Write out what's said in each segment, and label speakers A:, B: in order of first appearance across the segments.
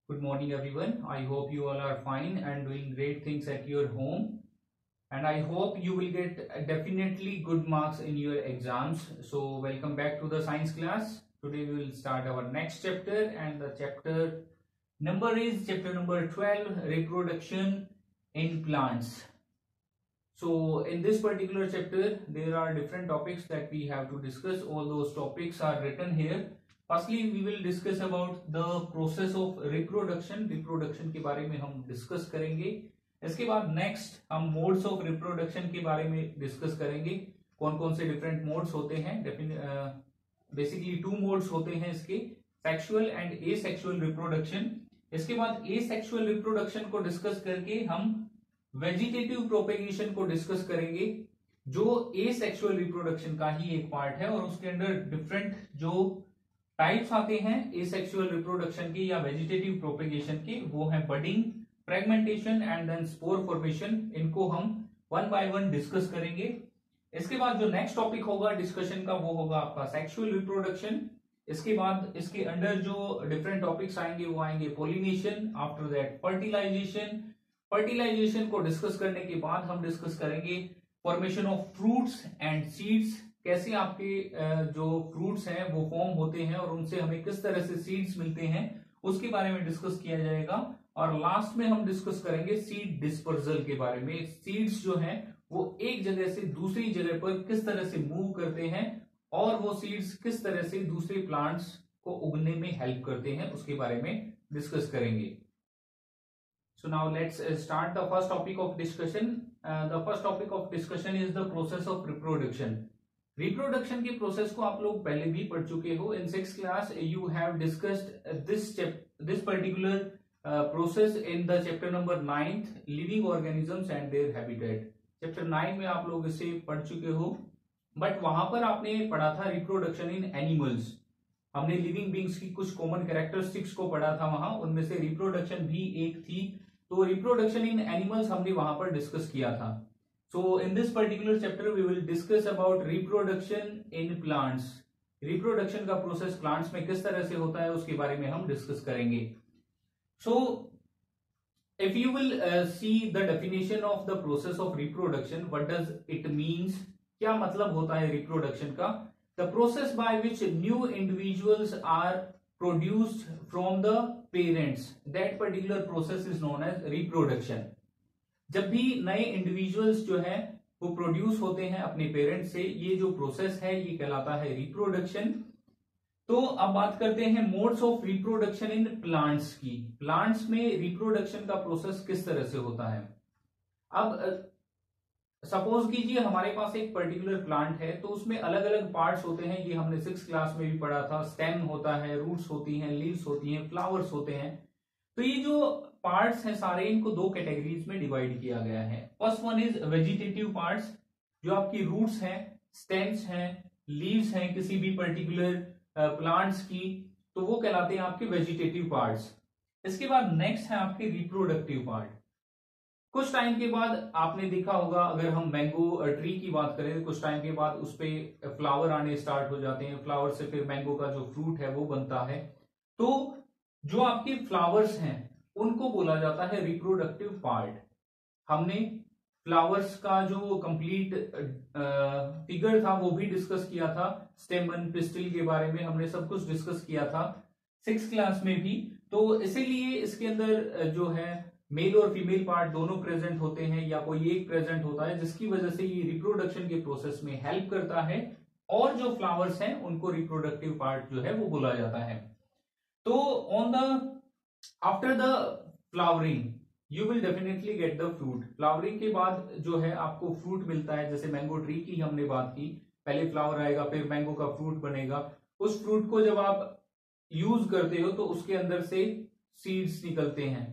A: Good morning, everyone. I hope you all are fine and doing great things at your home. And I hope you will get definitely good marks in your exams. So, welcome back to the science class. Today, we will start our next chapter, and the chapter number is chapter number 12, reproduction in plants. So, in this particular chapter, there are different topics that we have to discuss. All those topics are written here. Firstly, we will discuss about the process of reproduction. Reproduction के बारे में हम discuss करेंगे. इसके बाद next हम modes of reproduction के बारे में डिस्कस करेंगे. कौन कौन से डिफरेंट मोड्स होते हैं. बेसिकली 2 मोड्स होते हैं इसके, सेक्सुअल एंड एसेक्सुअल रिप्रोडक्शन. इसके बाद एसेक्सुअल रिप्रोडक्शन को डिस्कस करके हम वेजिटेटिव प्रोपेगेशन को डिस्कस करेंगे, जो एसेक्सुअल रिप्रोडक्शन का ही एक पार्ट है. और उसके अंदर डिफरेंट जो टाइप्स आते हैं एसेक्सुअल रिप्रोडक्शन के या वेजिटेटिव प्रोपेगेशन के, वो है budding, fragmentation and then spore formation. इनको हम 1 बाय 1 डिस्कस करेंगे. इसके बाद जो नेक्स्ट टॉपिक होगा डिस्कशन का, वो होगा आपका सेक्सुअल रिप्रोडक्शन. इसके बाद इसके अंडर जो डिफरेंट टॉपिक्स आएंगे वो आएंगे pollination, after that fertilization. Fertilization को डिस्कस करने के बाद हम डिस्कस करेंगे formation of fruits and seeds. कैसे आपके जो फ्रूट्स हैं वो फॉर्म होते हैं और उनसे हमें किस तरह से सीड्स मिलते हैं, उसके बारे में डिस्कस किया जाएगा. और लास्ट में हम डिस्कस करेंगे सीड डिस्पर्सल के बारे में. सीड्स जो हैं वो एक जगह से दूसरी जगह पर किस तरह से मूव करते हैं और वो सीड्स किस तरह से दूसरे प्लांट्स को उगने में हेल्प करते हैं, उसके बारे में डिस्कस करेंगे. So now let's start the first topic of discussion. The first topic of discussion is the process of reproduction. Reproduction के प्रोसेस को आप लोग पहले भी पढ़ चुके हो. इन 6th class you have discussed this particular process in the chapter number 9th, living organisms and their habitat. Chapter 9 में आप लोग इसे पढ़ चुके हो, बट वहां पर आपने पढ़ा था रिप्रोडक्शन इन एनिमल्स. हमने लिविंग बींग्स की कुछ कॉमन कैरेक्टरिस्टिक्स को पढ़ा था वहां, उनमें से रिप्रोडक्शन भी एक थी. तो रिप्रोडक्शन इन एनिमल्स हमने वहां पर डिस्कस किया था. So in this particular chapter we will discuss about reproduction in plants. Reproduction का प्रोसेस प्लांट्स में किस तरह से होता है उसके बारे में हम डिस्कस करेंगे. So if you will see the definition of the process of reproduction, what does it means? क्या मतलब होता है रिप्रोडक्शन का? The process by which new individuals are produced from the parents. That particular process is known as reproduction. जब भी नए individuals जो हैं वो प्रोड्यूस होते हैं अपने पेरेंट्स से, ये जो प्रोसेस है ये कहलाता है रिप्रोडक्शन. तो अब बात करते हैं modes of reproduction in plants की. प्लांट्स में रिप्रोडक्शन का प्रोसेस किस तरह से होता है. अब सपोज कीजिए हमारे पास एक पर्टिकुलर प्लांट है, तो उसमें अलग अलग पार्ट्स होते हैं. ये हमने 6th क्लास में भी पढ़ा था. स्टेम होता है, रूट्स होती हैं, लीव्स होती हैं, फ्लावर्स होते हैं. तो ये जो पार्ट्स हैं सारे, इनको 2 कैटेगरीज में डिवाइड किया गया है. First one is vegetative parts, जो आपकी रूट्स हैं, स्टेम्स हैं, लीव्स हैं किसी भी पर्टिकुलर प्लांट्स की, तो वो कहलाते हैं आपके वेजिटेटिव पार्ट्स. इसके बाद नेक्स्ट है आपके रिप्रोडक्टिव पार्ट. कुछ टाइम के बाद आपने देखा होगा, अगर हम मैंगो ट्री की बात करें, कुछ टाइम के बाद उस पे फ्लावर आने स्टार्ट हो जाते हैं. फ्लावर से फिर मैंगो का जो फ्रूट है वो बनता है. तो जो आपके फ्लावर्स हैं उनको बोला जाता है रिप्रोडक्टिव पार्ट. हमने फ्लावर्स का जो कंप्लीट फिगर था वो भी डिस्कस किया था. स्टेमन, पिस्टिल के बारे में हमने सब कुछ डिस्कस किया था 6th क्लास में भी. तो इसीलिए इसके अंदर जो है मेल और फीमेल पार्ट दोनों प्रेजेंट होते हैं या कोई एक प्रेजेंट होता है, जिसकी वजह से ये रिप्रोडक्शन के प्रोसेस में हेल्प करता है. और जो फ्लावर्स हैं उनको रिप्रोडक्टिव पार्ट जो है वो बोला जाता है. तो on the after the flowering you will definitely get the fruit. Flowering के बाद जो है आपको फ्रूट मिलता है. जैसे मैंगो ट्री की हमने बात की, पहले फ्लावर आएगा फिर मैंगो का फ्रूट बनेगा. उस फ्रूट को जब आप यूज करते हो तो उसके अंदर से सीड्स निकलते हैं.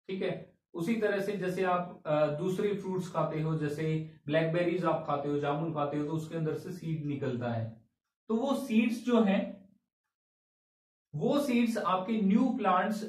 A: ठीक है, उसी तरह से जैसे आप दूसरे फ्रूट्स खाते हो, जैसे ब्लैकबेरीज आप खाते हो, जामुन खाते हो, तो उसके अंदर से सीड निकलता है. तो वो सीड्स जो हैं वो सीड्स आपके न्यू प्लांट्स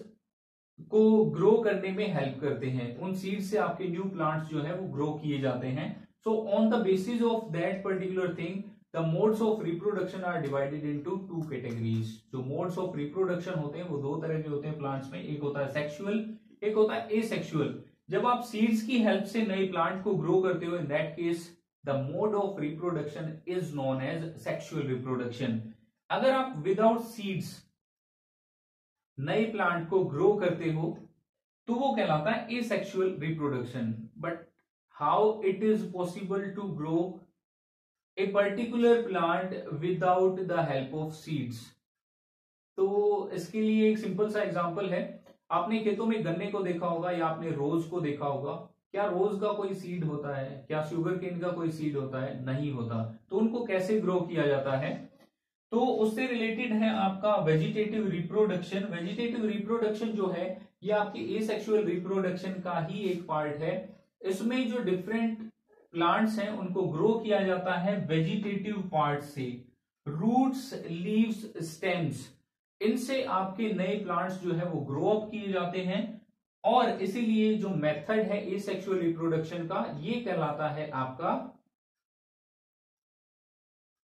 A: को ग्रो करने में हेल्प करते हैं. उन सीड्स से आपके न्यू प्लांट्स जो है वो ग्रो किए जाते हैं. So on the basis of that particular thing the modes of reproduction are divided into two categories. जो मोड्स ऑफ रिप्रोडक्शन होते हैं वो दो तरह के होते हैं प्लांट्स में, एक होता है सेक्सुअल, एक होता है एसेक्सुअल। जब आप सीड्स की हेल्प से नए प्लांट को ग्रो करते हो, in that case the mode of reproduction is known as sexual reproduction. अगर आप विदाउट सीड्स नए प्लांट को ग्रो करते हो तो वो कहलाता है asexual reproduction. But how it is possible to grow a particular plant without the help of seeds? तो इसके लिए एक सिंपल सा एग्जांपल है। आपने खेतों में गन्ने को देखा होगा या आपने रोज को देखा होगा। क्या रोज का कोई सीड होता है? क्या शुगर केन का कोई सीड होता है? नहीं होता। तो उनको कैसे ग्रो किया जाता है? तो उससे रिलेटेड है आपका वेजिटेटिव रिप्रोडक्शन। वेजिटेटिव रिप्रोडक्शन जो है ये आपकी एसेक्सुअल रिप्रोडक्शन का ही एक पार्ट है। इसमें जो डिफरेंट प्लांट्स हैं उनको ग्रो किया जाता है वेजिटेटिव पार्ट से। रूट्स, लीव्स, स्टेम्स, इनसे आपके नए प्लांट्स जो है वो ग्रो अप किए जाते हैं। और इसीलिए जो मेथड है एसेक्सुअल रिप्रोडक्शन का ये कहलाता है आपका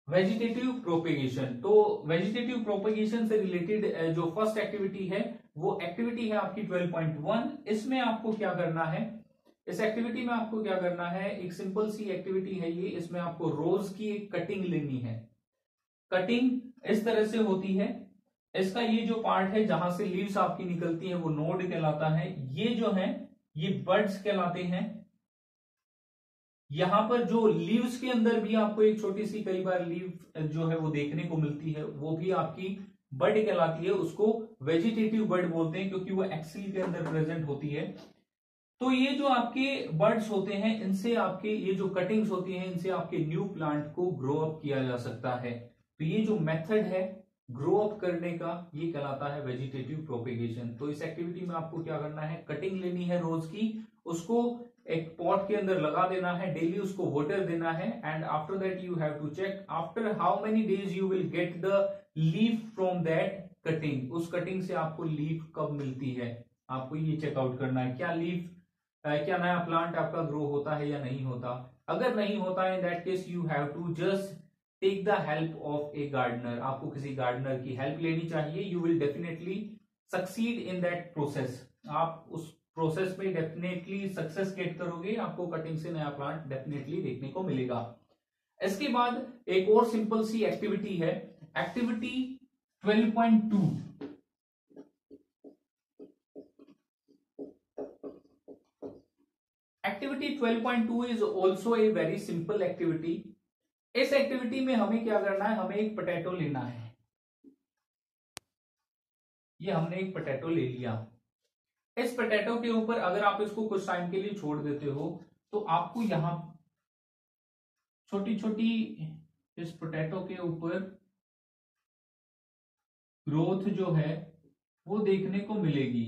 A: वेजिटेटिव प्रोपेगेशन। तो वेजिटेटिव प्रोपेगेशन से रिलेटेड जो फर्स्ट एक्टिविटी है वो एक्टिविटी है आपकी 12.1। इसमें आपको क्या करना है, इस एक्टिविटी में आपको क्या करना है, एक सिंपल सी एक्टिविटी है ये। इसमें आपको रोज की एक कटिंग लेनी है। कटिंग इस तरह से होती है, इसका ये जो पार्ट है जहां से लीव्स आपकी निकलती है वो नोड कहलाता है। ये जो है ये बड्स कहलाते हैं। यहां पर जो लीव्स के अंदर भी आपको एक छोटी सी कई बार लीव जो है वो देखने को मिलती है, वो भी आपकी बड कहलाती है। उसको वेजिटेटिव बड बोलते हैं क्योंकि वो एक्सिल के अंदर प्रेजेंट होती है। तो ये जो आपके बर्ड्स होते हैं इनसे आपके ये जो कटिंग्स होती हैं इनसे आपके न्यू प्लांट को ग्रो अप किया जा सकता है। तो ये जो मेथड है ग्रो अप करने का ये कहलाता है वेजिटेटिव प्रोपेगेशन। तो इस एक्टिविटी में आपको क्या करना है, कटिंग लेनी है रोज की, उसको एक पॉट के अंदर लगा देना है, डेली उसको वाटर देना है। And after that you have to check after how many days you will get the leaf from that cutting. उस कटिंग से आपको लीफ कब मिलती है, आपको ये चेकआउट करना है। क्या लीफ क्या नया प्लांट आपका ग्रो होता है या नहीं होता। अगर नहीं होता है in that case you have to just take the help of a gardener. आपको किसी गार्डनर की हेल्प लेनी चाहिए। You will definitely succeed in that process. आप उस प्रोसेस में डेफिनेटली सक्सेस गेट करोगे, आपको कटिंग से नया प्लांट डेफिनेटली देखने को मिलेगा। इसके बाद एक और सिंपल सी एक्टिविटी है, activity 12.2। Activity 12.2 is also a very simple activity. इस एक्टिविटी में हमें क्या करना है, हमें एक पोटैटो लेना है। ये हमने एक पोटैटो ले लिया। इस पोटैटो के ऊपर अगर आप इसको कुछ टाइम के लिए छोड़ देते हो तो आपको यहां छोटी छोटी इस पोटैटो के ऊपर ग्रोथ जो है वो देखने को मिलेगी।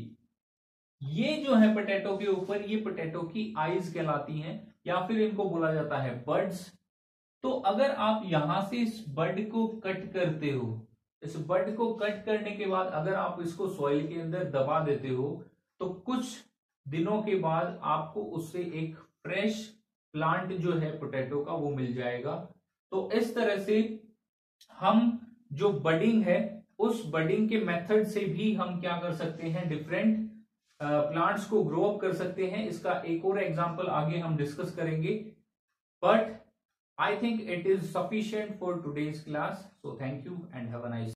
A: ये जो है पोटैटो के ऊपर, ये पोटैटो की आईज कहलाती हैं या फिर इनको बोला जाता है बर्ड्स। तो अगर आप यहां से इस बर्ड को कट करते हो, इस बर्ड को कट करने के बाद अगर आप इसको सॉइल के अंदर दबा देते हो तो कुछ दिनों के बाद आपको उससे एक फ्रेश प्लांट जो है पोटैटो का वो मिल जाएगा। तो इस तरह से हम जो बडिंग है उस बडिंग के मेथड से भी हम क्या कर सकते हैं, डिफरेंट प्लांट्स को ग्रो अप कर सकते हैं। इसका एक और एग्जांपल आगे हम डिस्कस करेंगे। But I think it is sufficient for today's class. So thank you and have a nice day.